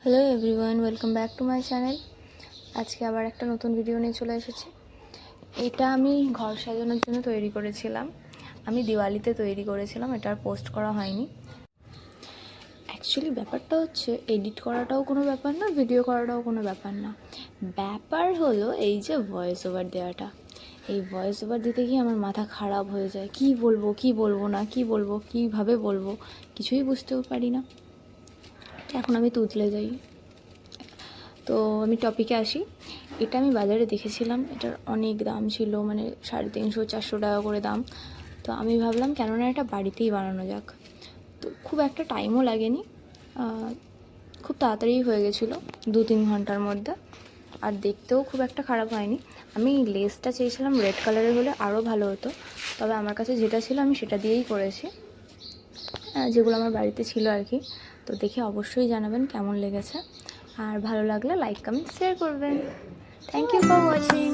Hello everyone, welcome back to my channel. আজকে আবার একটা নতুন ভিডিও নিয়ে চলে এসেছি। এটা আমি ঘর সাজানোর জন্য তৈরি করেছিলাম। আমি দিওয়ালিতে তৈরি করেছিলাম, এটা আর পোস্ট করা হয়নি। অ্যাকচুয়ালি ব্যাপারটা হচ্ছে এডিট করাটাও কোনো ব্যাপার না, ভিডিও করাটাও কোনো ব্যাপার না। ব্যাপার হলো এই যে ভয়েস ওভার দেওয়াটা। এই ভয়েস ওভার দিতে গিয়ে আমার মাথা খারাপ হয়ে যায়। কি বলবো না, কীভাবে বলবো কিছুই বুঝতেও পারি না। এখন আমি তুতলে যাই। তো আমি টপিকে আসি। এটা আমি বাজারে দেখেছিলাম, এটার অনেক দাম ছিল, মানে 350-400 টাকা করে দাম। তো আমি ভাবলাম কেননা এটা বাড়িতেই বানানো যাক। তো খুব একটা টাইমও লাগেনি, খুব তাড়াতাড়ি হয়ে গেছিলো 2-3 ঘন্টার মধ্যে। আর দেখতেও খুব একটা খারাপ হয়নি। আমি লেসটা চেয়েছিলাম রেড কালারের হলে আরও ভালো হতো, তবে আমার কাছে যেটা ছিল আমি সেটা দিয়েই করেছি, যেগুলো আমার বাড়িতে ছিল আর কি। তো দেখে অবশ্যই জানাবেন কেমন লেগেছে, আর ভালো লাগলে লাইক কমেন্ট শেয়ার করবেন। Thank you for watching.